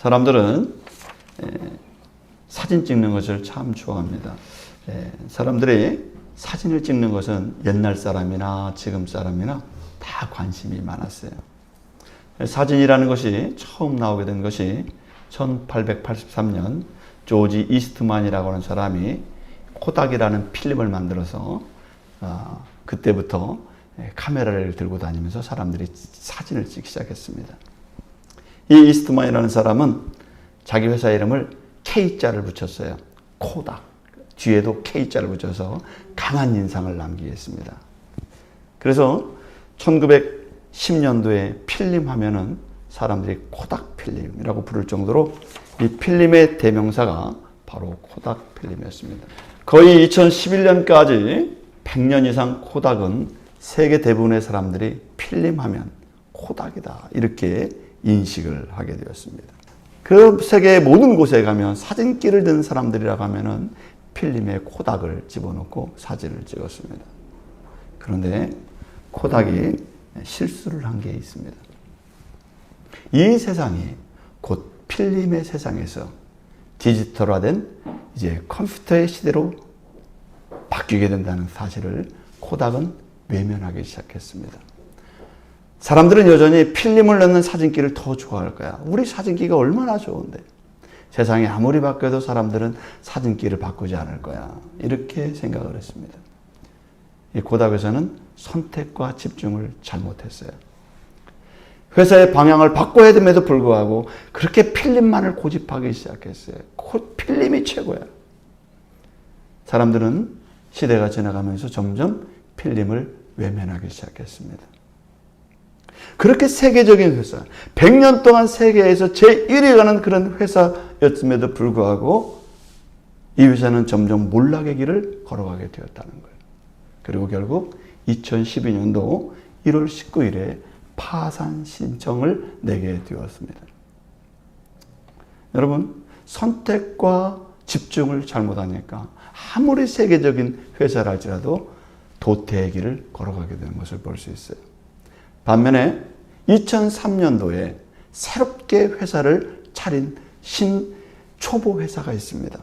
사람들은 사진 찍는 것을 참 좋아합니다. 사람들이 사진을 찍는 것은 옛날 사람이나 지금 사람이나 다 관심이 많았어요. 사진이라는 것이 처음 나오게 된 것이 1883년 조지 이스트만이라고 하는 사람이 코닥이라는 필름을 만들어서 그때부터 카메라를 들고 다니면서 사람들이 사진을 찍기 시작했습니다. 이 이스트만이라는 사람은 자기 회사 이름을 K자를 붙였어요. 코닥. 뒤에도 K자를 붙여서 강한 인상을 남기게 했습니다. 그래서 1910년도에 필름 하면은 사람들이 코닥 필름이라고 부를 정도로 이 필름의 대명사가 바로 코닥 필름이었습니다. 거의 2011년까지 100년 이상 코닥은 세계 대부분의 사람들이 필름 하면 코닥이다 이렇게 인식을 하게 되었습니다. 그 세계 모든 곳에 가면 사진기를 든 사람들이라고 하면은 필름에 코닥을 집어넣고 사진을 찍었습니다. 그런데 코닥이 실수를 한 게 있습니다. 이 세상이 곧 필름의 세상에서 디지털화된 이제 컴퓨터의 시대로 바뀌게 된다는 사실을 코닥은 외면하기 시작했습니다. 사람들은 여전히 필름을 넣는 사진기를 더 좋아할 거야. 우리 사진기가 얼마나 좋은데. 세상이 아무리 바뀌어도 사람들은 사진기를 바꾸지 않을 거야. 이렇게 생각을 했습니다. 이 코닥에서는 선택과 집중을 잘못했어요. 회사의 방향을 바꿔야 됨에도 불구하고 그렇게 필름만을 고집하기 시작했어요. 필름이 최고야. 사람들은 시대가 지나가면서 점점 필름을 외면하기 시작했습니다. 그렇게 세계적인 회사, 100년 동안 세계에서 제1위 가는 그런 회사였음에도 불구하고 이 회사는 점점 몰락의 길을 걸어가게 되었다는 거예요. 그리고 결국 2012년도 1월 19일에 파산 신청을 내게 되었습니다. 여러분, 선택과 집중을 잘못하니까 아무리 세계적인 회사랄지라도 도태의 길을 걸어가게 되는 것을 볼 수 있어요. 반면에 2003년도에 새롭게 회사를 차린 초보 회사가 있습니다.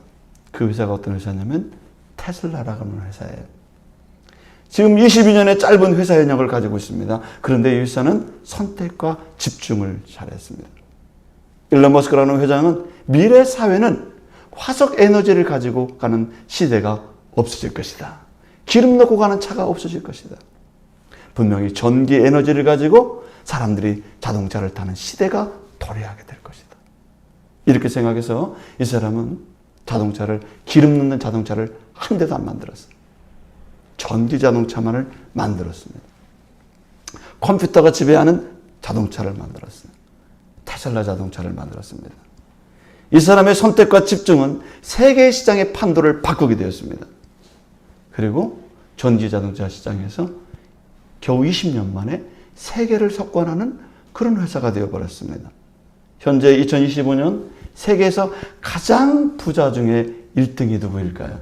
그 회사가 어떤 회사냐면 테슬라라고 하는 회사예요. 지금 22년의 짧은 회사 현역을 가지고 있습니다. 그런데 이 회사는 선택과 집중을 잘했습니다. 일론 머스크라는 회장은 미래 사회는 화석 에너지를 가지고 가는 시대가 없어질 것이다. 기름 넣고 가는 차가 없어질 것이다. 분명히 전기 에너지를 가지고 사람들이 자동차를 타는 시대가 도래하게 될 것이다. 이렇게 생각해서 이 사람은 기름 넣는 자동차를 한 대도 안 만들었어요. 전기 자동차만을 만들었습니다. 컴퓨터가 지배하는 자동차를 만들었어요. 테슬라 자동차를 만들었습니다. 이 사람의 선택과 집중은 세계 시장의 판도를 바꾸게 되었습니다. 그리고 전기 자동차 시장에서 겨우 20년 만에 세계를 석권하는 그런 회사가 되어버렸습니다. 현재 2025년 세계에서 가장 부자 중에 1등이 누구일까요?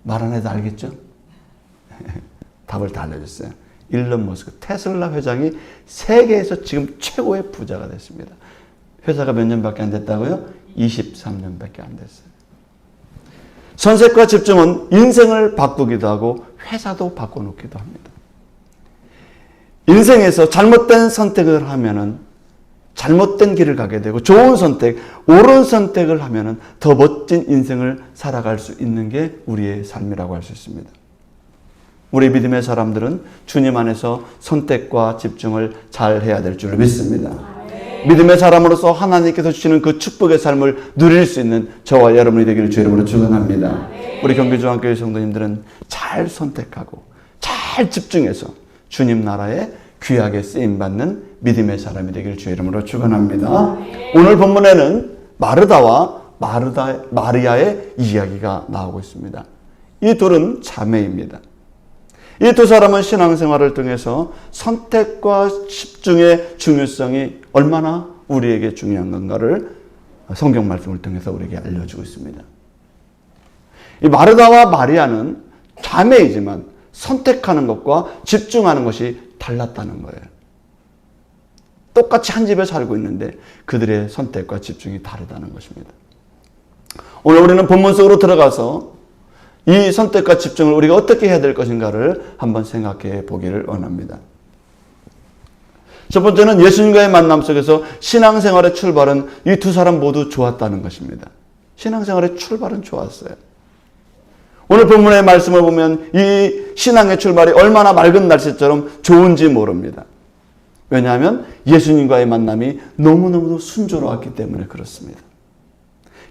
말 안 해도 알겠죠? 답을 다 알려줬어요. 일론 머스크, 테슬라 회장이 세계에서 지금 최고의 부자가 됐습니다. 회사가 몇 년밖에 안 됐다고요? 23년밖에 안 됐어요. 선택과 집중은 인생을 바꾸기도 하고 회사도 바꿔놓기도 합니다. 인생에서 잘못된 선택을 하면은 잘못된 길을 가게 되고 좋은 선택, 옳은 선택을 하면은 더 멋진 인생을 살아갈 수 있는 게 우리의 삶이라고 할 수 있습니다. 우리 믿음의 사람들은 주님 안에서 선택과 집중을 잘 해야 될 줄 믿습니다. 믿음의 사람으로서 하나님께서 주시는 그 축복의 삶을 누릴 수 있는 저와 여러분이 되기를 주의 이름으로 축원합니다. 우리 경기중앙교회 성도님들은 잘 선택하고 잘 집중해서 주님 나라에 귀하게 쓰임받는 믿음의 사람이 되기를 주의 이름으로 축원합니다. 오늘 본문에는 마르다와 마리아의 이야기가 나오고 있습니다. 이 둘은 자매입니다. 이 두 사람은 신앙생활을 통해서 선택과 집중의 중요성이 얼마나 우리에게 중요한 건가를 성경 말씀을 통해서 우리에게 알려주고 있습니다. 이 마르다와 마리아는 자매이지만 선택하는 것과 집중하는 것이 달랐다는 거예요. 똑같이 한 집에 살고 있는데 그들의 선택과 집중이 다르다는 것입니다. 오늘 우리는 본문 속으로 들어가서 이 선택과 집중을 우리가 어떻게 해야 될 것인가를 한번 생각해 보기를 원합니다. 첫 번째는 예수님과의 만남 속에서 신앙생활의 출발은 이 두 사람 모두 좋았다는 것입니다. 신앙생활의 출발은 좋았어요. 오늘 본문의 말씀을 보면 이 신앙의 출발이 얼마나 맑은 날씨처럼 좋은지 모릅니다. 왜냐하면 예수님과의 만남이 너무너무 순조로웠기 때문에 그렇습니다.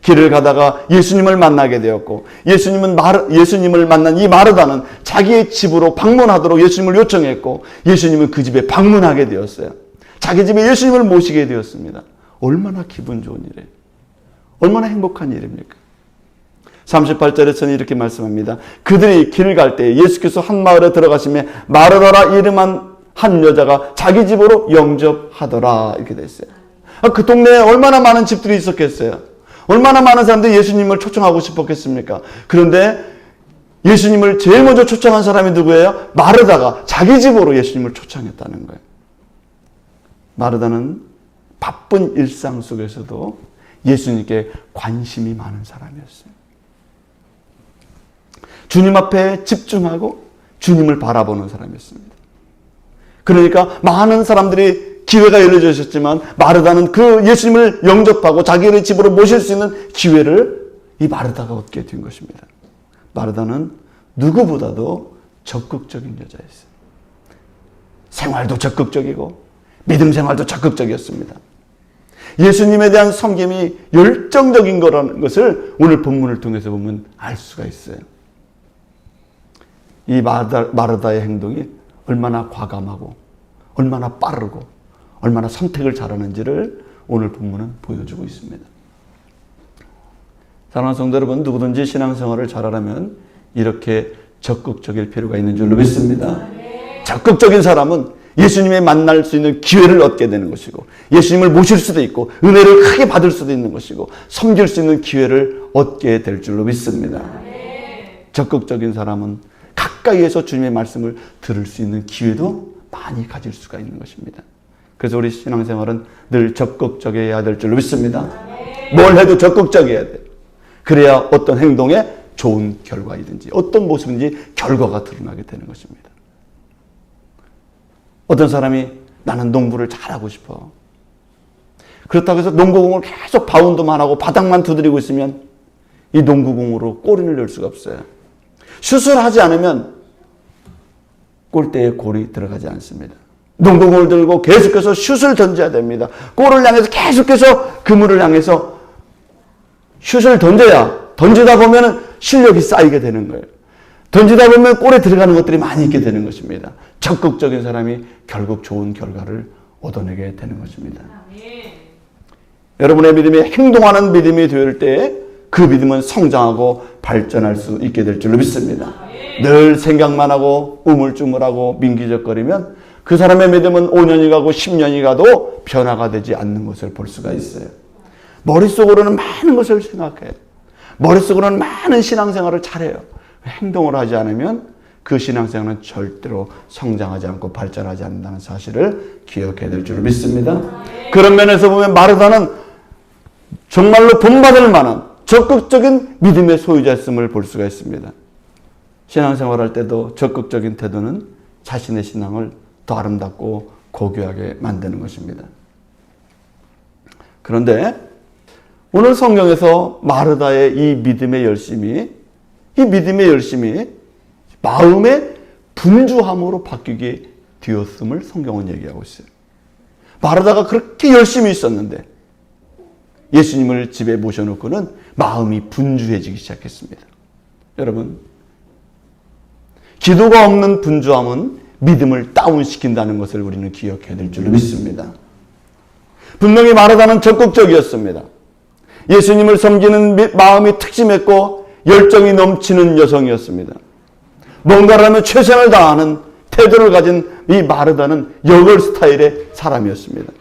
길을 가다가 예수님을 만나게 되었고 예수님을 만난 이 마르다는 자기의 집으로 방문하도록 예수님을 요청했고 예수님은 그 집에 방문하게 되었어요. 자기 집에 예수님을 모시게 되었습니다. 얼마나 기분 좋은 일이에요. 얼마나 행복한 일입니까? 38절에서는 이렇게 말씀합니다. 그들이 길을 갈 때 예수께서 한 마을에 들어가시며 마르다라 이름한 한 여자가 자기 집으로 영접하더라 이렇게 됐어요. 그 동네에 얼마나 많은 집들이 있었겠어요. 얼마나 많은 사람들이 예수님을 초청하고 싶었겠습니까? 그런데 예수님을 제일 먼저 초청한 사람이 누구예요? 마르다가 자기 집으로 예수님을 초청했다는 거예요. 마르다는 바쁜 일상 속에서도 예수님께 관심이 많은 사람이었어요. 주님 앞에 집중하고 주님을 바라보는 사람이었습니다. 그러니까 많은 사람들이 기회가 열려져 있었지만 마르다는 그 예수님을 영접하고 자기의 집으로 모실 수 있는 기회를 이 마르다가 얻게 된 것입니다. 마르다는 누구보다도 적극적인 여자였어요. 생활도 적극적이고 믿음 생활도 적극적이었습니다. 예수님에 대한 섬김이 열정적인 거라는 것을 오늘 본문을 통해서 보면 알 수가 있어요. 이 마르다의 행동이 얼마나 과감하고 얼마나 빠르고 얼마나 선택을 잘하는지를 오늘 본문은 보여주고 있습니다. 사랑하는 성도 여러분, 누구든지 신앙생활을 잘하려면 이렇게 적극적일 필요가 있는 줄로 믿습니다. 적극적인 사람은 예수님에 만날 수 있는 기회를 얻게 되는 것이고 예수님을 모실 수도 있고 은혜를 크게 받을 수도 있는 것이고 섬길 수 있는 기회를 얻게 될 줄로 믿습니다. 적극적인 사람은 가까이에서 주님의 말씀을 들을 수 있는 기회도 많이 가질 수가 있는 것입니다. 그래서 우리 신앙생활은 늘 적극적이어야 될 줄로 믿습니다. 뭘 해도 적극적이어야 돼요. 그래야 어떤 행동에 좋은 결과이든지 어떤 모습인지 결과가 드러나게 되는 것입니다. 어떤 사람이 나는 농구를 잘하고 싶어. 그렇다고 해서 농구공을 계속 바운드만 하고 바닥만 두드리고 있으면 이 농구공으로 골을 넣을 수가 없어요. 슛을 하지 않으면 골대에 골이 들어가지 않습니다. 농구공을 들고 계속해서 슛을 던져야 됩니다. 골을 향해서 계속해서 그물을 향해서 슛을 던지다 보면 실력이 쌓이게 되는 거예요. 던지다 보면 골에 들어가는 것들이 많이 있게 되는 것입니다. 적극적인 사람이 결국 좋은 결과를 얻어내게 되는 것입니다. 여러분의 믿음이 행동하는 믿음이 될 때 그 믿음은 성장하고 발전할 수 있게 될 줄로 믿습니다. 늘 생각만 하고 우물쭈물하고 민기적거리면 그 사람의 믿음은 5년이 가고 10년이 가도 변화가 되지 않는 것을 볼 수가 있어요. 머릿속으로는 많은 것을 생각해요. 머릿속으로는 많은 신앙생활을 잘해요. 행동을 하지 않으면 그 신앙생활은 절대로 성장하지 않고 발전하지 않는다는 사실을 기억해야 될 줄로 믿습니다. 그런 면에서 보면 마르다는 정말로 본받을 만한 적극적인 믿음의 소유자였음을 볼 수가 있습니다. 신앙생활할 때도 적극적인 태도는 자신의 신앙을 더 아름답고 고귀하게 만드는 것입니다. 그런데 오늘 성경에서 마르다의 이 믿음의 열심이 마음의 분주함으로 바뀌게 되었음을 성경은 얘기하고 있어요. 마르다가 그렇게 열심히 있었는데 예수님을 집에 모셔놓고는 마음이 분주해지기 시작했습니다. 여러분, 기도가 없는 분주함은 믿음을 다운시킨다는 것을 우리는 기억해야 될 줄로 믿습니다. 분명히 마르다는 적극적이었습니다. 예수님을 섬기는 마음이 특심했고 열정이 넘치는 여성이었습니다. 뭔가를 하면 최선을 다하는 태도를 가진 이 마르다는 여걸 스타일의 사람이었습니다.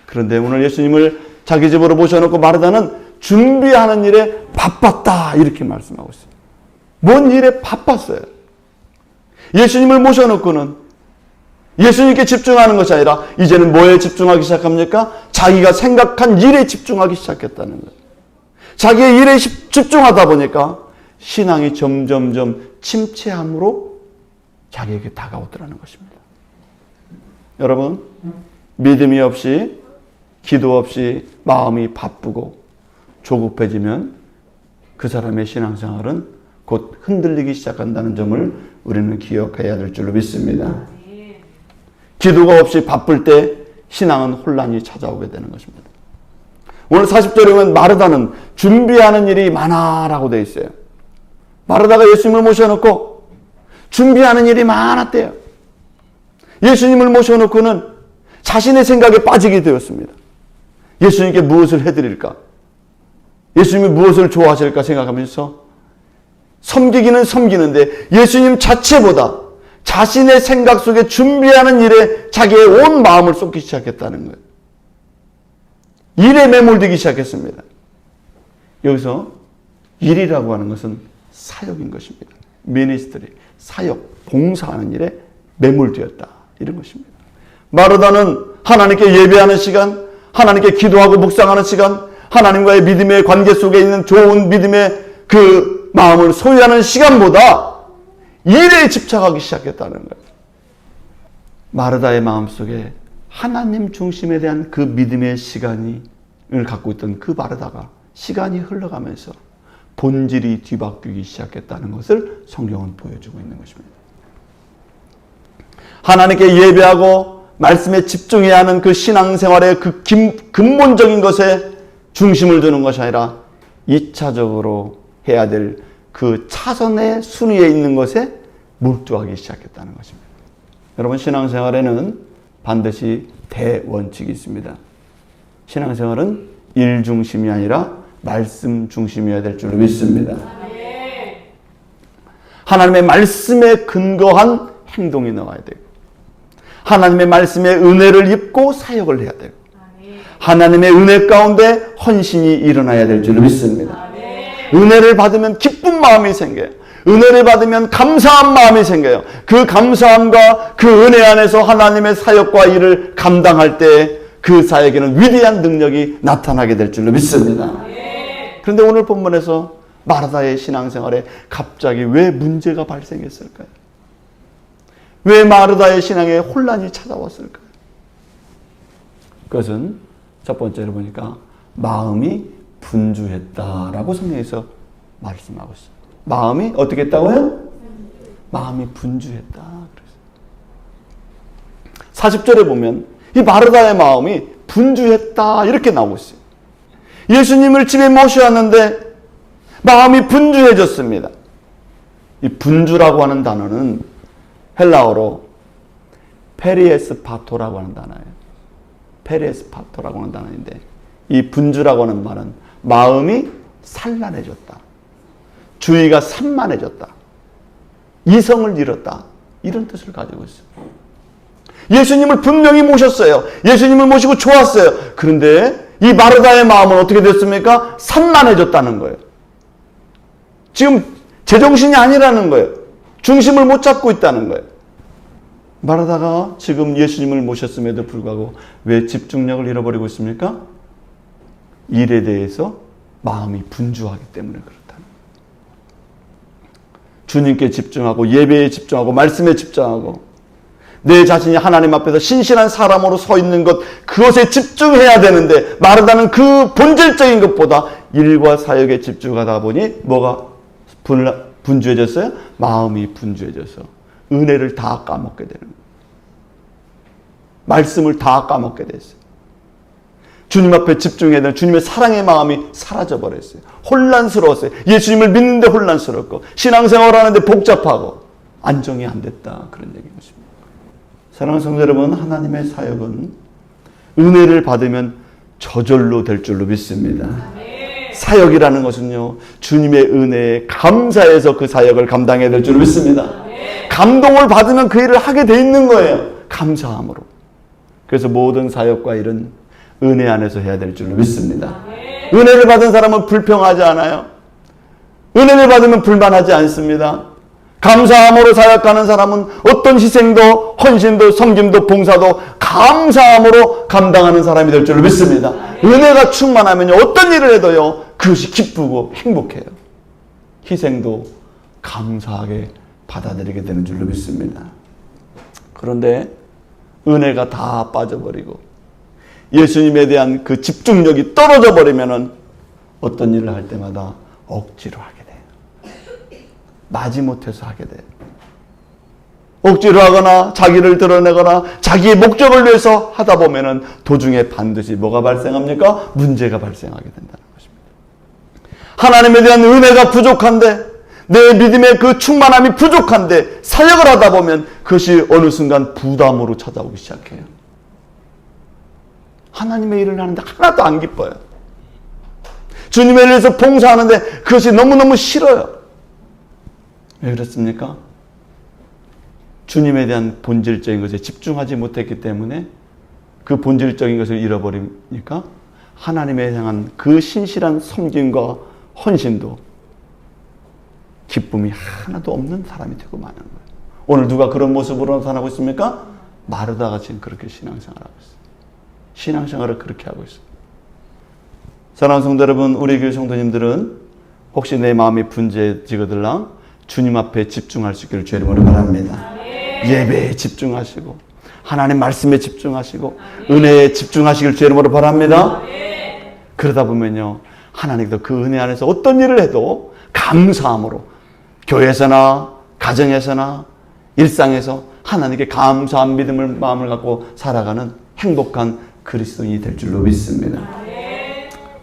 그런데 오늘 예수님을 자기 집으로 모셔놓고 마르다는 준비하는 일에 바빴다 이렇게 말씀하고 있어요. 뭔 일에 바빴어요. 예수님을 모셔놓고는 예수님께 집중하는 것이 아니라 이제는 뭐에 집중하기 시작합니까? 자기가 생각한 일에 집중하기 시작했다는 거예요. 자기의 일에 집중하다 보니까 신앙이 점점점 침체함으로 자기에게 다가오더라는 것입니다. 여러분, 믿음이 없이 기도 없이 마음이 바쁘고 조급해지면 그 사람의 신앙생활은 곧 흔들리기 시작한다는 점을 우리는 기억해야 될 줄로 믿습니다. 기도가 없이 바쁠 때 신앙은 혼란이 찾아오게 되는 것입니다. 오늘 40절에 보면 마르다는 준비하는 일이 많아라고 되어 있어요. 마르다가 예수님을 모셔놓고 준비하는 일이 많았대요. 예수님을 모셔놓고는 자신의 생각에 빠지게 되었습니다. 예수님께 무엇을 해드릴까? 예수님이 무엇을 좋아하실까 생각하면서 섬기기는 섬기는데 예수님 자체보다 자신의 생각 속에 준비하는 일에 자기의 온 마음을 쏟기 시작했다는 거예요. 일에 매몰되기 시작했습니다. 여기서 일이라고 하는 것은 사역인 것입니다. 미니스트리, 사역, 봉사하는 일에 매몰되었다. 이런 것입니다. 마르다는 하나님께 예배하는 시간, 하나님께 기도하고 묵상하는 시간, 하나님과의 믿음의 관계 속에 있는 좋은 믿음의 그 마음을 소유하는 시간보다 일에 집착하기 시작했다는 거예요. 마르다의 마음속에 하나님 중심에 대한 그 믿음의 시간을 갖고 있던 그 마르다가 시간이 흘러가면서 본질이 뒤바뀌기 시작했다는 것을 성경은 보여주고 있는 것입니다. 하나님께 예배하고 말씀에 집중해야 하는 그 신앙생활의 그 근본적인 것에 중심을 두는 것이 아니라 2차적으로 해야 될 그 차선의 순위에 있는 것에 몰두하기 시작했다는 것입니다. 여러분, 신앙생활에는 반드시 대원칙이 있습니다. 신앙생활은 일 중심이 아니라 말씀 중심이어야 될 줄로 믿습니다. 하나님의 말씀에 근거한 행동이 나와야 되고, 하나님의 말씀에 은혜를 입고 사역을 해야 되고, 하나님의 은혜 가운데 헌신이 일어나야 될 줄로 믿습니다. 은혜를 받으면 기쁜 마음이 생겨요. 은혜를 받으면 감사한 마음이 생겨요. 그 감사함과 그 은혜 안에서 하나님의 사역과 일을 감당할 때 그 사역에는 위대한 능력이 나타나게 될 줄로 믿습니다. 그런데 오늘 본문에서 마르다의 신앙생활에 갑자기 왜 문제가 발생했을까요? 왜 마르다의 신앙에 혼란이 찾아왔을까요? 그것은 첫 번째로 보니까 마음이 분주했다라고 성경에서 말씀하고 있습니다. 마음이 어떻게 했다고요? 마음이 분주했다. 40절에 보면 이 마르다의 마음이 분주했다 이렇게 나오고 있어요. 예수님을 집에 모셔왔는데 마음이 분주해졌습니다. 이 분주라고 하는 단어는 헬라어로 페리에스파토라고 하는 단어예요. 페리에스파토라고 하는 단어인데 이 분주라고 하는 말은 마음이 산란해졌다. 주의가 산만해졌다. 이성을 잃었다. 이런 뜻을 가지고 있어요. 예수님을 분명히 모셨어요. 예수님을 모시고 좋았어요. 그런데 이 마르다의 마음은 어떻게 됐습니까? 산만해졌다는 거예요. 지금 제정신이 아니라는 거예요. 중심을 못 잡고 있다는 거예요. 마르다가 지금 예수님을 모셨음에도 불구하고 왜 집중력을 잃어버리고 있습니까? 일에 대해서 마음이 분주하기 때문에 그렇다는 거예요. 주님께 집중하고 예배에 집중하고 말씀에 집중하고 내 자신이 하나님 앞에서 신실한 사람으로 서 있는 것, 그것에 집중해야 되는데 마르다는 그 본질적인 것보다 일과 사역에 집중하다 보니 뭐가 분주해졌어요? 마음이 분주해져서 은혜를 다 까먹게 되는 거예요. 말씀을 다 까먹게 됐어요. 주님 앞에 집중해야 되는 주님의 사랑의 마음이 사라져버렸어요. 혼란스러웠어요. 예수님을 믿는데 혼란스럽고 신앙생활 하는데 복잡하고 안정이 안 됐다. 그런 얘기인 것입니다. 사랑하는 성도 여러분, 하나님의 사역은 은혜를 받으면 저절로 될 줄로 믿습니다. 사역이라는 것은요, 주님의 은혜에 감사해서 그 사역을 감당해야 될 줄로 믿습니다. 감동을 받으면 그 일을 하게 돼 있는 거예요. 감사함으로. 그래서 모든 사역과 일은 은혜 안에서 해야 될 줄로 믿습니다. 은혜를 받은 사람은 불평하지 않아요. 은혜를 받으면 불만하지 않습니다. 감사함으로 사역하는 사람은 어떤 희생도 헌신도 섬김도 봉사도 감사함으로 감당하는 사람이 될 줄로 믿습니다. 은혜가 충만하면요, 어떤 일을 해도요, 그것이 기쁘고 행복해요. 희생도 감사하게 받아들이게 되는 줄로 믿습니다. 그런데 은혜가 다 빠져버리고 예수님에 대한 그 집중력이 떨어져 버리면은 어떤 일을 할 때마다 억지로 하게 돼요. 마지못해서 하게 돼요. 억지로 하거나 자기를 드러내거나 자기의 목적을 위해서 하다 보면은 도중에 반드시 뭐가 발생합니까? 문제가 발생하게 된다는 것입니다. 하나님에 대한 은혜가 부족한데, 내 믿음의 그 충만함이 부족한데 사역을 하다 보면 그것이 어느 순간 부담으로 찾아오기 시작해요. 하나님의 일을 하는데 하나도 안 기뻐요. 주님을 위해서 봉사하는데 그것이 너무너무 싫어요. 왜 그렇습니까? 주님에 대한 본질적인 것에 집중하지 못했기 때문에 그 본질적인 것을 잃어버리니까 하나님에 향한 그 신실한 섬김과 헌신도 기쁨이 하나도 없는 사람이 되고 마는 거예요. 오늘 누가 그런 모습으로 나타나고 있습니까? 마르다가 지금 그렇게 신앙생활을 하고 있어요. 신앙생활을 그렇게 하고 있어요. 사랑하는 성도 여러분, 우리 교회 성도님들은 혹시 내 마음이 분주해지거들랑 주님 앞에 집중할 수 있기를 주의 이름으로 바랍니다. 예배에 집중하시고 하나님 말씀에 집중하시고 은혜에 집중하시길 주의 이름으로 바랍니다. 그러다 보면요, 하나님도 그 은혜 안에서 어떤 일을 해도 감사함으로 교회에서나 가정에서나 일상에서 하나님께 감사한 믿음을 마음을 갖고 살아가는 행복한 그리스도인이 될 줄로 믿습니다.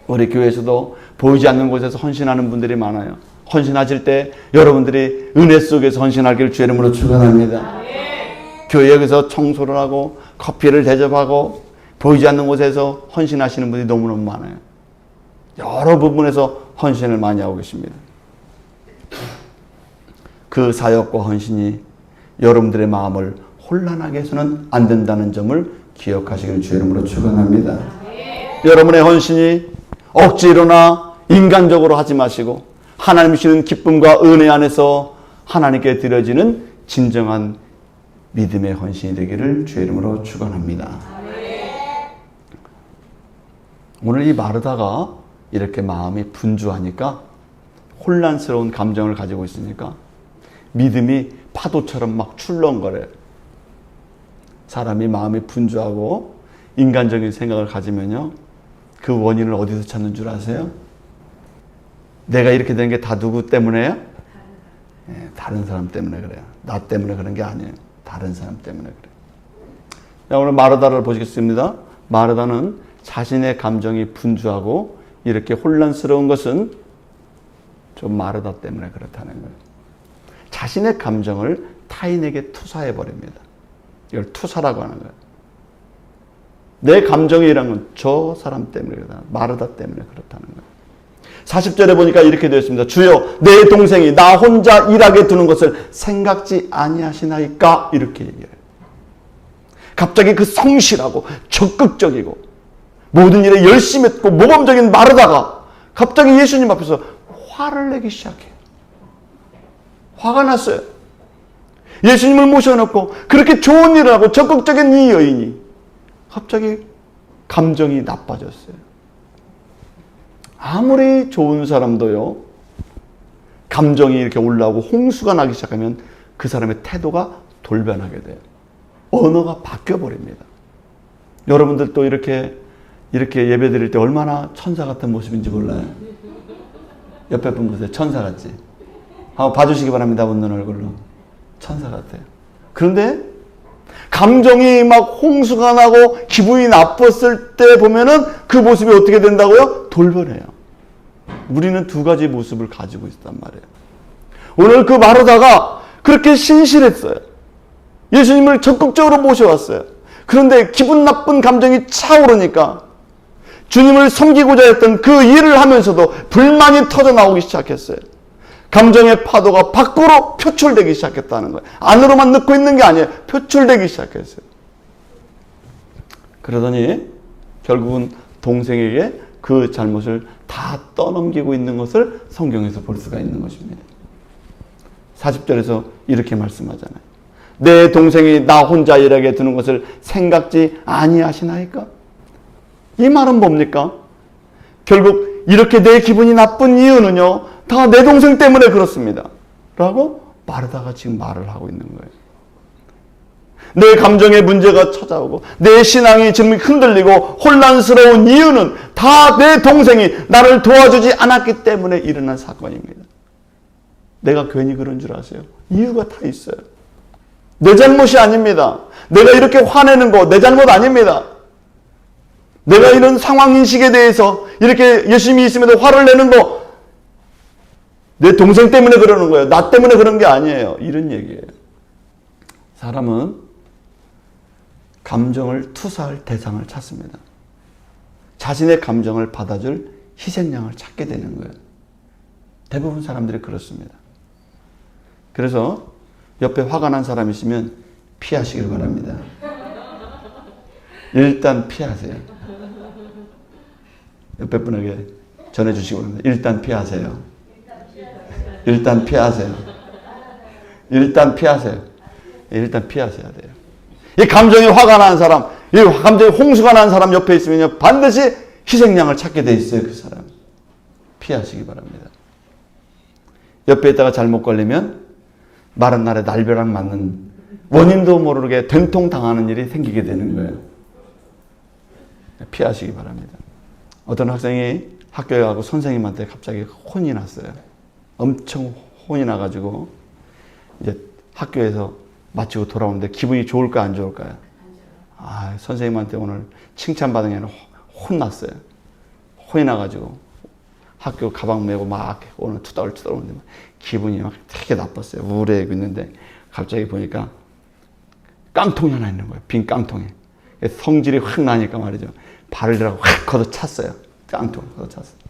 우리 교회에서도 보이지 않는 곳에서 헌신하는 분들이 많아요. 헌신하실 때 여러분들이 은혜 속에서 헌신하기를 주의 이름으로 축원합니다. 교회에서 청소를 하고 커피를 대접하고 보이지 않는 곳에서 헌신하시는 분들이 너무너무 많아요. 여러 부분에서 헌신을 많이 하고 계십니다. 그 사역과 헌신이 여러분들의 마음을 혼란하게 해서는 안 된다는 점을 기억하시길 주의 이름으로 축원합니다. 여러분의 헌신이 억지로나 인간적으로 하지 마시고 하나님 주시는 기쁨과 은혜 안에서 하나님께 드려지는 진정한 믿음의 헌신이 되기를 주의 이름으로 축원합니다. 오늘 이 마르다가 이렇게 마음이 분주하니까 혼란스러운 감정을 가지고 있으니까 믿음이 파도처럼 막 출렁거려요. 사람이 마음이 분주하고 인간적인 생각을 가지면요, 그 원인을 어디서 찾는 줄 아세요? 내가 이렇게 된 게 다 누구 때문에요? 네, 다른 사람 때문에 그래요. 나 때문에 그런 게 아니에요. 다른 사람 때문에 그래요. 자, 오늘 마르다를 보시겠습니다. 마르다는 자신의 감정이 분주하고 이렇게 혼란스러운 것은 좀 마르다 때문에 그렇다는 거예요. 자신의 감정을 타인에게 투사해버립니다. 이걸 투사라고 하는 거예요. 내 감정이란 건 저 사람 때문에 그렇다. 마르다 때문에 그렇다는 거예요. 40절에 보니까 이렇게 되어 있습니다. 주여, 내 동생이 나 혼자 일하게 두는 것을 생각지 아니하시나이까? 이렇게 얘기해요. 갑자기 그 성실하고 적극적이고 모든 일에 열심히 했고 모범적인 마르다가 갑자기 예수님 앞에서 화를 내기 시작해요. 화가 났어요. 예수님을 모셔놓고 그렇게 좋은 일을 하고 적극적인 이 여인이 갑자기 감정이 나빠졌어요. 아무리 좋은 사람도요, 감정이 이렇게 올라오고 홍수가 나기 시작하면 그 사람의 태도가 돌변하게 돼요. 언어가 바뀌어버립니다. 여러분들도 이렇게 예배 드릴 때 얼마나 천사 같은 모습인지 몰라요. 옆에 분 보세요. 천사 같지? 한번 봐주시기 바랍니다. 웃는 얼굴로. 천사 같아요. 그런데 감정이 막 홍수가 나고 기분이 나빴을 때 보면은 그 모습이 어떻게 된다고요? 돌변해요. 우리는 두 가지 모습을 가지고 있단 말이에요. 오늘 그 마르다가 그렇게 신실했어요. 예수님을 적극적으로 모셔왔어요. 그런데 기분 나쁜 감정이 차오르니까 주님을 섬기고자 했던 그 일을 하면서도 불만이 터져 나오기 시작했어요. 감정의 파도가 밖으로 표출되기 시작했다는 거예요. 안으로만 넣고 있는 게 아니에요. 표출되기 시작했어요. 그러더니 결국은 동생에게 그 잘못을 다 떠넘기고 있는 것을 성경에서 볼 수가 있는 것입니다. 40절에서 이렇게 말씀하잖아요. 내 동생이 나 혼자 일하게 두는 것을 생각지 아니하시나이까? 이 말은 뭡니까? 결국 이렇게 내 기분이 나쁜 이유는요, 다 내 동생 때문에 그렇습니다. 라고 마르다가 지금 말을 하고 있는 거예요. 내 감정에 문제가 찾아오고 내 신앙이 지금 흔들리고 혼란스러운 이유는 다 내 동생이 나를 도와주지 않았기 때문에 일어난 사건입니다. 내가 괜히 그런 줄 아세요? 이유가 다 있어요. 내 잘못이 아닙니다. 내가 이렇게 화내는 거 내 잘못 아닙니다. 내가 이런 상황 인식에 대해서 이렇게 열심히 있으면서 화를 내는 거 내 동생 때문에 그러는 거예요. 나 때문에 그런 게 아니에요. 이런 얘기예요. 사람은 감정을 투사할 대상을 찾습니다. 자신의 감정을 받아줄 희생양을 찾게 되는 거예요. 대부분 사람들이 그렇습니다. 그래서 옆에 화가 난 사람이 있으면 피하시길 바랍니다. 일단 피하세요. 옆에 분에게 전해주시기 바랍니다. 일단 피하세요. 일단 피하세요. 일단 피하세요. 일단 피하셔야 돼요. 이 감정이 화가 나는 사람, 이 감정이 홍수가 나는 사람 옆에 있으면요, 반드시 희생양을 찾게 돼 있어요. 그 사람. 피하시기 바랍니다. 옆에 있다가 잘못 걸리면 마른 날에 날벼락 맞는 원인도 모르게 된통 당하는 일이 생기게 되는 거예요. 피하시기 바랍니다. 어떤 학생이 학교에 가고 선생님한테 갑자기 혼이 났어요. 엄청 혼이 나가지고 이제 학교에서 마치고 돌아오는데 기분이 좋을까 안 좋을까요? 아, 선생님한테 오늘 칭찬받은 게 아니라 혼났어요. 혼이 나가지고 학교 가방 메고 막 오늘 투덜투덜 오는데 기분이 막 되게 나빴어요. 우울해지고 있는데 갑자기 보니까 깡통이 하나 있는 거예요. 빈 깡통에. 성질이 확 나니까 말이죠. 발을 들어 확 걷어찼어요. 깡통을 걷어찼어요.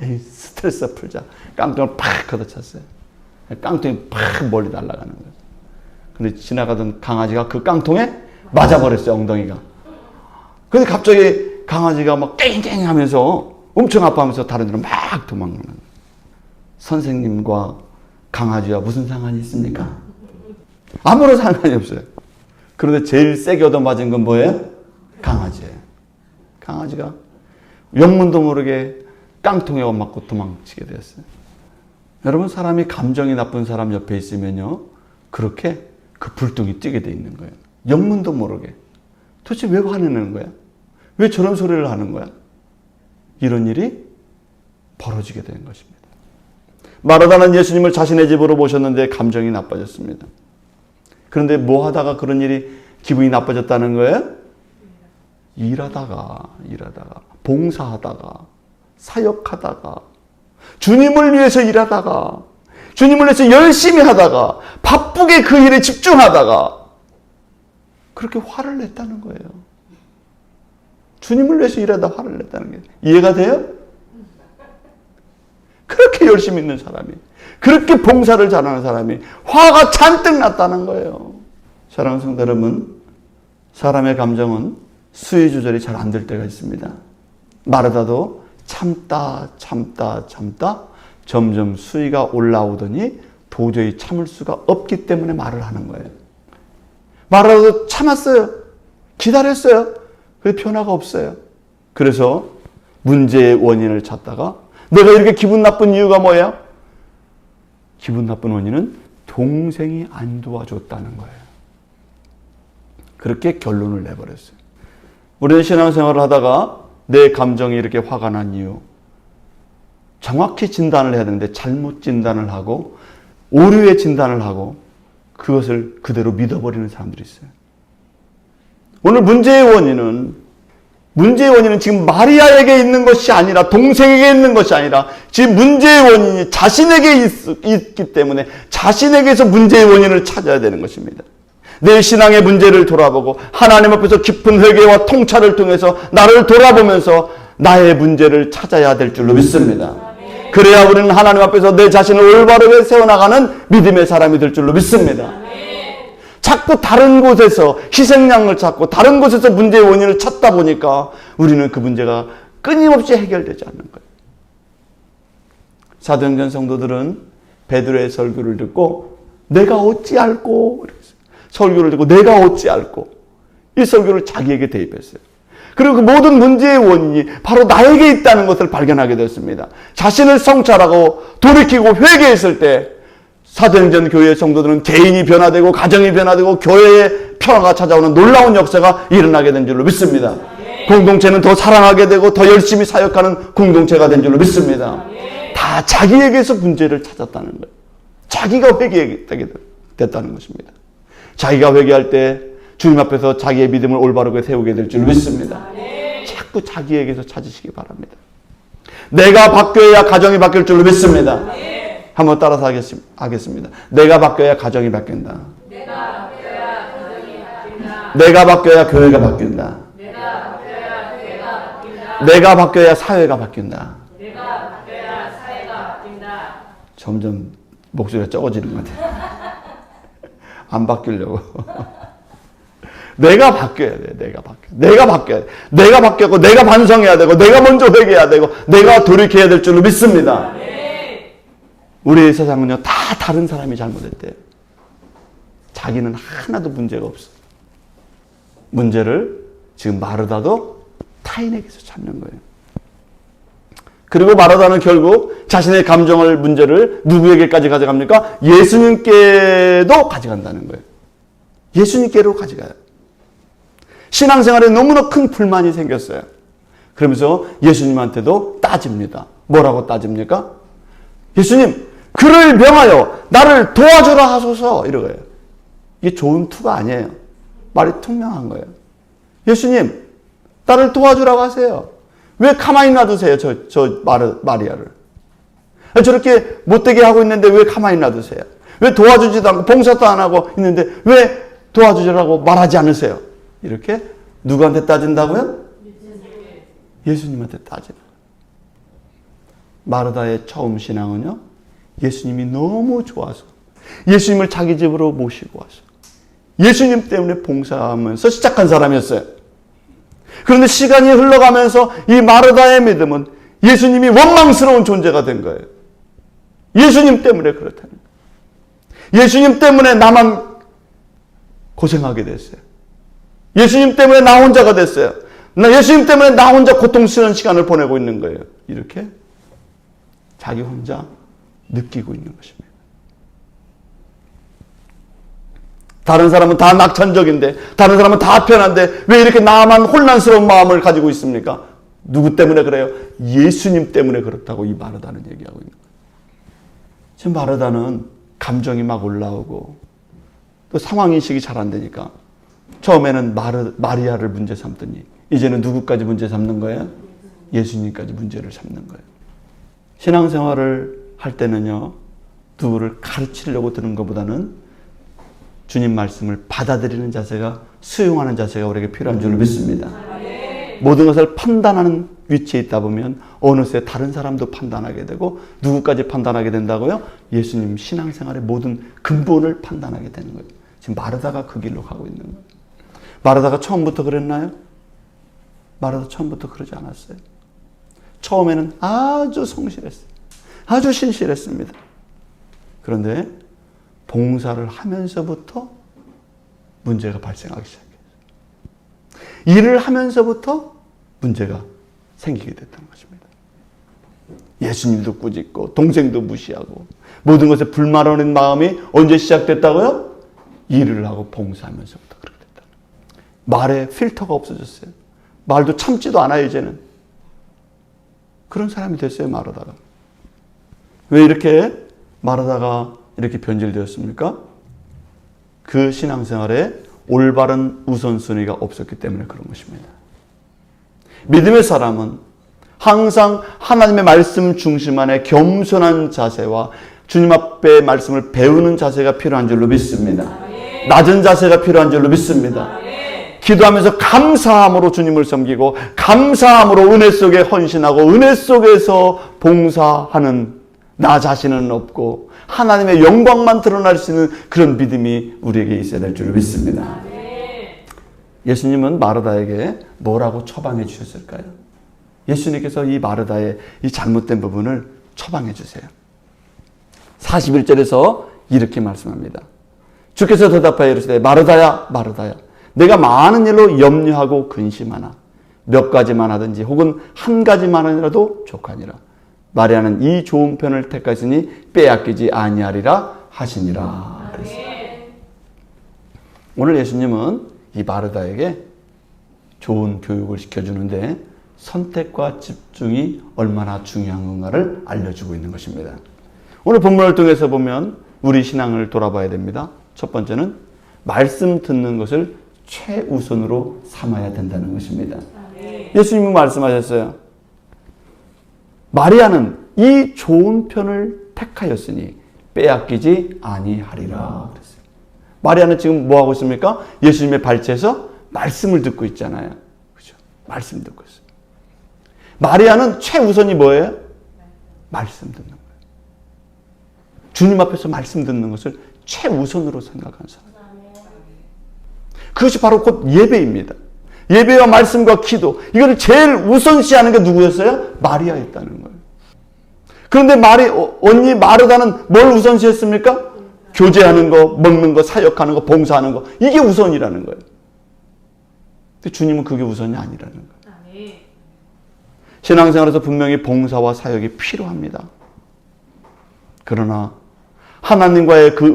에이, 스트레스 풀자. 깡통을 팍 걷어찼어요. 깡통이 팍 멀리 날아가는 거예요. 근데 지나가던 강아지가 그 깡통에 맞아버렸어요. 엉덩이가. 근데 갑자기 강아지가 막 깽깽 하면서 엄청 아파하면서 다른 데로 막 도망가는 거예요. 선생님과 강아지와 무슨 상관이 있습니까? 아무런 상관이 없어요. 그런데 제일 세게 얻어맞은 건 뭐예요? 강아지예요. 강아지가 영문도 모르게 깡통에 맞고 도망치게 되었어요. 여러분, 사람이 감정이 나쁜 사람 옆에 있으면요, 그렇게 그 불똥이 뛰게 돼 있는 거예요. 영문도 모르게. 도대체 왜 화내는 거야? 왜 저런 소리를 하는 거야? 이런 일이 벌어지게 된 것입니다. 마르다는 예수님을 자신의 집으로 모셨는데 감정이 나빠졌습니다. 그런데 뭐 하다가 그런 일이 기분이 나빠졌다는 거예요? 일하다가, 봉사하다가, 사역하다가, 주님을 위해서 일하다가, 주님을 위해서 열심히 하다가, 바쁘게 그 일에 집중하다가, 그렇게 화를 냈다는 거예요. 주님을 위해서 일하다 화를 냈다는 게 이해가 돼요? 그렇게 열심히 있는 사람이, 그렇게 봉사를 잘하는 사람이 화가 잔뜩 났다는 거예요. 사랑하는 성도 여러분, 사람의 감정은 수위 조절이 잘 안 될 때가 있습니다. 마르다도 참다 점점 수위가 올라오더니 도저히 참을 수가 없기 때문에 말을 하는 거예요. 마르다도 참았어요. 기다렸어요. 그래서 변화가 없어요. 그래서 문제의 원인을 찾다가 내가 이렇게 기분 나쁜 이유가 뭐예요? 기분 나쁜 원인은 동생이 안 도와줬다는 거예요. 그렇게 결론을 내버렸어요. 우리는 신앙생활을 하다가 내 감정이 이렇게 화가 난 이유, 정확히 진단을 해야 되는데 잘못 진단을 하고 오류의 진단을 하고 그것을 그대로 믿어버리는 사람들이 있어요. 오늘 문제의 원인은 지금 마리아에게 있는 것이 아니라 동생에게 있는 것이 아니라 지금 문제의 원인이 자신에게 있기 때문에 자신에게서 문제의 원인을 찾아야 되는 것입니다. 내 신앙의 문제를 돌아보고 하나님 앞에서 깊은 회개와 통찰을 통해서 나를 돌아보면서 나의 문제를 찾아야 될 줄로 믿습니다. 그래야 우리는 하나님 앞에서 내 자신을 올바르게 세워나가는 믿음의 사람이 될 줄로 믿습니다. 자꾸 다른 곳에서 희생양을 찾고 다른 곳에서 문제의 원인을 찾다 보니까 우리는 그 문제가 끊임없이 해결되지 않는 거예요. 사도행전 성도들은 베드로의 설교를 듣고 내가 어찌 알고. 설교를 듣고 내가 어찌 알고. 이 설교를 자기에게 대입했어요. 그리고 그 모든 문제의 원인이 바로 나에게 있다는 것을 발견하게 됐습니다. 자신을 성찰하고 돌이키고 회개했을 때 사도행전 교회 성도들은 개인이 변화되고 가정이 변화되고 교회의 평화가 찾아오는 놀라운 역사가 일어나게 된 줄로 믿습니다. 공동체는 더 사랑하게 되고 더 열심히 사역하는 공동체가 된 줄로 믿습니다. 다 자기에게서 문제를 찾았다는 거예요. 자기가 회개하게 됐다는 것입니다. 자기가 회개할 때 주님 앞에서 자기의 믿음을 올바르게 세우게 될 줄로 믿습니다. 자꾸 자기에게서 찾으시기 바랍니다. 내가 바뀌어야 가정이 바뀔 줄로 믿습니다. 한번 따라서 하겠습니다. 내가 바뀌어야 가정이 바뀐다. 내가 바뀌어야 교회가 바뀐다. 내가 바뀌어야 사회가 바뀐다. 점점 목소리가 적어지는 것 같아요. 안 바뀌려고. 내가 바뀌어야 돼. 내가 바뀌어야 돼. 내가 바뀌었고 내가 반성해야 되고 내가 먼저 회개해야 되고 내가 돌이켜야 될 줄로 믿습니다. 우리의 세상은요 다 다른 사람이 잘못했대요. 자기는 하나도 문제가 없어. 문제를 지금 마르다도 타인에게서 찾는 거예요. 그리고 마르다는 결국 자신의 감정을 문제를 누구에게까지 가져갑니까? 예수님께도 가져간다는 거예요. 예수님께로 가져가요. 신앙생활에 너무나 큰 불만이 생겼어요. 그러면서 예수님한테도 따집니다. 뭐라고 따집니까? 예수님, 그를 명하여 나를 도와주라 하소서 이러고요. 이게 좋은 투가 아니에요. 말이 투명한 거예요. 예수님, 나를 도와주라고 하세요. 왜 가만히 놔두세요? 저 마리아를. 저렇게 못되게 하고 있는데 왜 가만히 놔두세요? 왜 도와주지도 않고 봉사도 안 하고 있는데 왜 도와주라고 말하지 않으세요? 이렇게 누구한테 따진다고요? 예수님한테 따지는 거예요. 마르다의 처음 신앙은요. 예수님이 너무 좋아서 예수님을 자기 집으로 모시고 와서 예수님 때문에 봉사하면서 시작한 사람이었어요. 그런데 시간이 흘러가면서 이 마르다의 믿음은 예수님이 원망스러운 존재가 된 거예요. 예수님 때문에 그렇다는 거예요. 예수님 때문에 나만 고생하게 됐어요. 예수님 때문에 나 혼자가 됐어요. 예수님 때문에 나 혼자 고통스러운 시간을 보내고 있는 거예요. 이렇게 자기 혼자 느끼고 있는 것입니다. 다른 사람은 다 낙천적인데, 다른 사람은 다 편한데 왜 이렇게 나만 혼란스러운 마음을 가지고 있습니까? 누구 때문에 그래요? 예수님 때문에 그렇다고 이 마르다는 얘기하고 있는 거예요. 지금 마르다는 감정이 막 올라오고 또 상황인식이 잘 안 되니까 처음에는 마리아를 문제 삼더니 이제는 누구까지 문제 삼는 거예요? 예수님까지 문제를 삼는 거예요. 신앙생활을 할 때는요, 누구를 가르치려고 드는 것보다는 주님 말씀을 받아들이는 자세가, 수용하는 자세가 우리에게 필요한 줄로 믿습니다. 모든 것을 판단하는 위치에 있다 보면 어느새 다른 사람도 판단하게 되고 누구까지 판단하게 된다고요? 예수님 신앙생활의 모든 근본을 판단하게 되는 거예요. 지금 마르다가 그 길로 가고 있는 거예요. 마르다가 처음부터 그랬나요? 마르다 처음부터 그러지 않았어요. 처음에는 아주 성실했어요. 아주 신실했습니다. 그런데 봉사를 하면서부터 문제가 발생하기 시작했어요. 일을 하면서부터 문제가 생기게 됐던 것입니다. 예수님도 꾸짖고 동생도 무시하고 모든 것에 불만하는 마음이 언제 시작됐다고요? 일을 하고 봉사하면서부터 그렇게 됐다는 거예요. 말에 필터가 없어졌어요. 말도 참지도 않아요, 이제는. 그런 사람이 됐어요, 마르다가. 왜 이렇게 마르다가 이렇게 변질되었습니까? 그 신앙생활에 올바른 우선순위가 없었기 때문에 그런 것입니다. 믿음의 사람은 항상 하나님의 말씀 중심 안에 겸손한 자세와 주님 앞에 말씀을 배우는 자세가 필요한 줄로 믿습니다. 낮은 자세가 필요한 줄로 믿습니다. 기도하면서 감사함으로 주님을 섬기고 감사함으로 은혜 속에 헌신하고 은혜 속에서 봉사하는 나 자신은 없고 하나님의 영광만 드러날 수 있는 그런 믿음이 우리에게 있어야 될 줄로 믿습니다. 예수님은 마르다에게 뭐라고 처방해 주셨을까요? 예수님께서 이 마르다의 이 잘못된 부분을 처방해 주세요. 41절에서 이렇게 말씀합니다. 주께서 대답하여 이르시되 마르다야 마르다야 내가 많은 일로 염려하고 근심하나 몇 가지만 하든지 혹은 한 가지만 하니라도 족하니라. 마리아는 이 좋은 편을 택하시니 빼앗기지 아니하리라 하시니라. 오늘 예수님은 이 마르다에게 좋은 교육을 시켜주는데 선택과 집중이 얼마나 중요한 건가를 알려주고 있는 것입니다. 오늘 본문을 통해서 보면 우리 신앙을 돌아봐야 됩니다. 첫 번째는 말씀 듣는 것을 최우선으로 삼아야 된다는 것입니다. 예수님은 말씀하셨어요. 마리아는 이 좋은 편을 택하였으니 빼앗기지 아니하리라 그랬어요. 마리아는 지금 뭐 하고 있습니까? 예수님의 발치에서 말씀을 듣고 있잖아요. 그렇죠? 말씀 듣고 있어요. 마리아는 최우선이 뭐예요? 말씀 듣는 거예요. 주님 앞에서 말씀 듣는 것을 최우선으로 생각하는 사람. 그것이 바로 곧 예배입니다. 예배와 말씀과 기도, 이거를 제일 우선시하는 게 누구였어요? 마리아였다는 거예요. 그런데 언니 마르다는 뭘 우선시했습니까? 교제하는 거, 먹는 거, 사역하는 거, 봉사하는 거, 이게 우선이라는 거예요. 근데 주님은 그게 우선이 아니라는 거예요. 신앙생활에서 분명히 봉사와 사역이 필요합니다. 그러나 하나님과의 그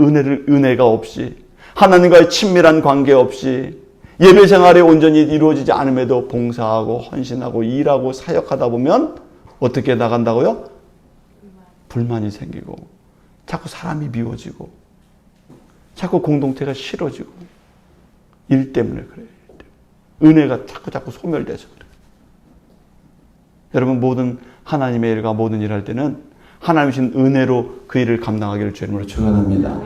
은혜가 없이, 하나님과의 친밀한 관계 없이 예배 생활이 온전히 이루어지지 않음에도 봉사하고 헌신하고 일하고 사역하다 보면 어떻게 나간다고요? 불만이 생기고 자꾸 사람이 미워지고 자꾸 공동체가 싫어지고 일 때문에 그래요. 은혜가 자꾸 소멸돼서 그래요. 여러분 모든 하나님의 일과 모든 일할 때는 하나님이 주신 은혜로 그 일을 감당하기를 주님으로 축원합니다.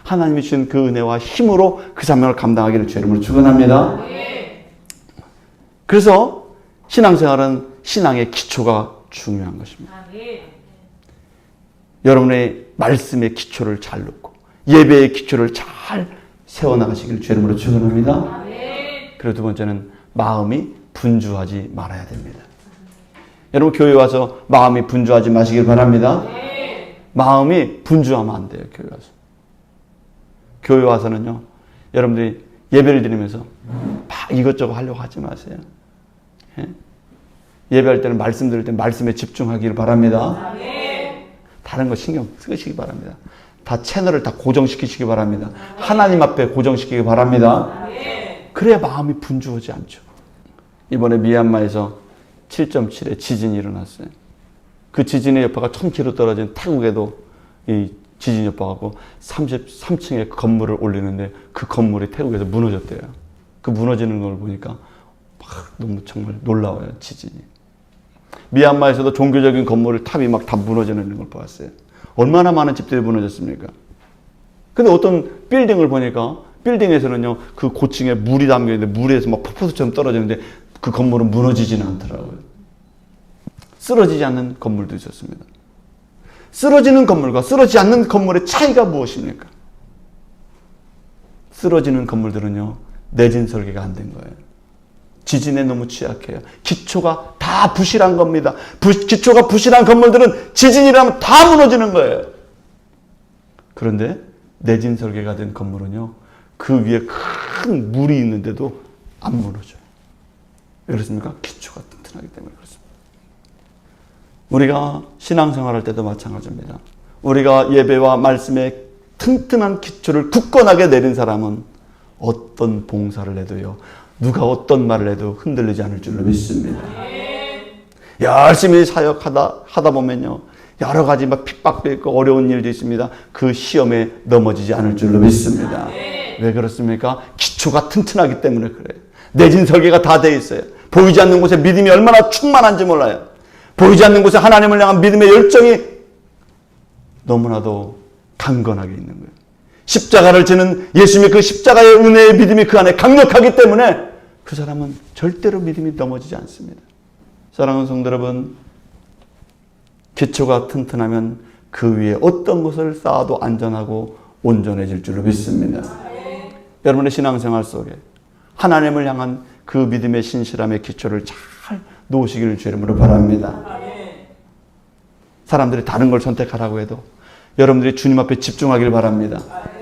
하나님이 주신 그 은혜와 힘으로 그 사명을 감당하기를 주 이름으로 축원합니다. 그래서 신앙생활은 신앙의 기초가 중요한 것입니다. 여러분의 말씀의 기초를 잘 놓고 예배의 기초를 잘 세워나가시기를 주 이름으로 축원합니다. 그리고 두 번째는 마음이 분주하지 말아야 됩니다. 여러분 교회 와서 마음이 분주하지 마시길 바랍니다. 마음이 분주하면 안 돼요. 교회 와서. 교회 와서는요, 여러분들이 예배를 드리면서 막 이것저것 하려고 하지 마세요. 예? 예배할 때는 말씀 들을 때 말씀에 집중하기를 바랍니다. 다른 거 신경 쓰시기 바랍니다. 다 채널을 다 고정시키시기 바랍니다. 하나님 앞에 고정시키기 바랍니다. 그래야 마음이 분주하지 않죠. 이번에 미얀마에서 7.7의 지진이 일어났어요. 그 지진의 여파가 1000km 떨어진 태국에도 이 지진 여파가 33층의 건물을 올리는데 그 건물이 태국에서 무너졌대요. 그 무너지는 걸 보니까 막 너무 정말 놀라워요. 지진이. 미얀마에서도 종교적인 건물을 탑이 막 다 무너지는 걸 보았어요. 얼마나 많은 집들이 무너졌습니까? 근데 어떤 빌딩을 보니까 빌딩에서는요 그 고층에 물이 담겨있는데 물에서 막 폭포수처럼 떨어지는데 그 건물은 무너지지는 않더라고요. 쓰러지지 않는 건물도 있었습니다. 쓰러지는 건물과 쓰러지지 않는 건물의 차이가 무엇입니까? 쓰러지는 건물들은요, 내진 설계가 안 된 거예요. 지진에 너무 취약해요. 기초가 다 부실한 겁니다. 기초가 부실한 건물들은 지진이라면 다 무너지는 거예요. 그런데 내진 설계가 된 건물은요, 그 위에 큰 물이 있는데도 안 무너져요. 왜 그렇습니까? 기초가 튼튼하기 때문에 그렇습니다. 우리가 신앙생활할 때도 마찬가지입니다. 우리가 예배와 말씀에 튼튼한 기초를 굳건하게 내린 사람은 어떤 봉사를 해도요, 누가 어떤 말을 해도 흔들리지 않을 줄로 믿습니다. 열심히 사역하다 보면요, 여러 가지 막 핍박도 있고 어려운 일도 있습니다. 그 시험에 넘어지지 않을 줄로 믿습니다. 왜 그렇습니까? 기초가 튼튼하기 때문에 그래요. 내진 설계가 다 돼 있어요. 보이지 않는 곳에 믿음이 얼마나 충만한지 몰라요. 보이지 않는 곳에 하나님을 향한 믿음의 열정이 너무나도 강건하게 있는 거예요. 십자가를 지는 예수님의 그 십자가의 은혜의 믿음이 그 안에 강력하기 때문에 그 사람은 절대로 믿음이 넘어지지 않습니다. 사랑하는 성도 여러분, 기초가 튼튼하면 그 위에 어떤 것을 쌓아도 안전하고 온전해질 줄로 믿습니다. 여러분의 신앙생활 속에 하나님을 향한 그 믿음의 신실함의 기초를 잘 놓으시기를 주 이름으로 바랍니다. 사람들이 다른 걸 선택하라고 해도 여러분들이 주님 앞에 집중하기를 바랍니다.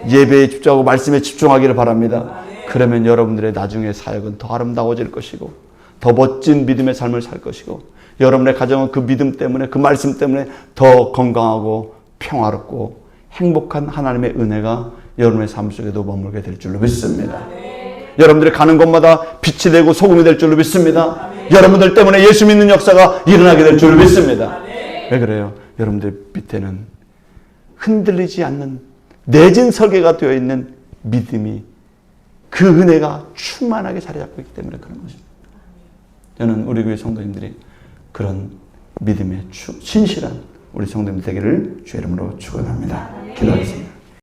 예배에 집중하고 말씀에 집중하기를 바랍니다. 그러면 여러분들의 나중의 사역은 더 아름다워질 것이고 더 멋진 믿음의 삶을 살 것이고 여러분의 가정은 그 믿음 때문에 그 말씀 때문에 더 건강하고 평화롭고 행복한 하나님의 은혜가 여러분의 삶 속에도 머물게 될 줄로 믿습니다. 여러분들이 가는 곳마다 빛이 되고 소금이 될 줄로 믿습니다. 여러분들 때문에 예수 믿는 역사가 일어나게 될 줄로 믿습니다. 왜 그래요? 여러분들 밑에는 흔들리지 않는 내진 설계가 되어 있는 믿음이 그 은혜가 충만하게 자리 잡고 있기 때문에 그런 것입니다. 저는 우리 교회 성도님들이 그런 믿음에 신실한 우리 성도님 되기를 주의 이름으로 축원합니다. 기도하겠습니다.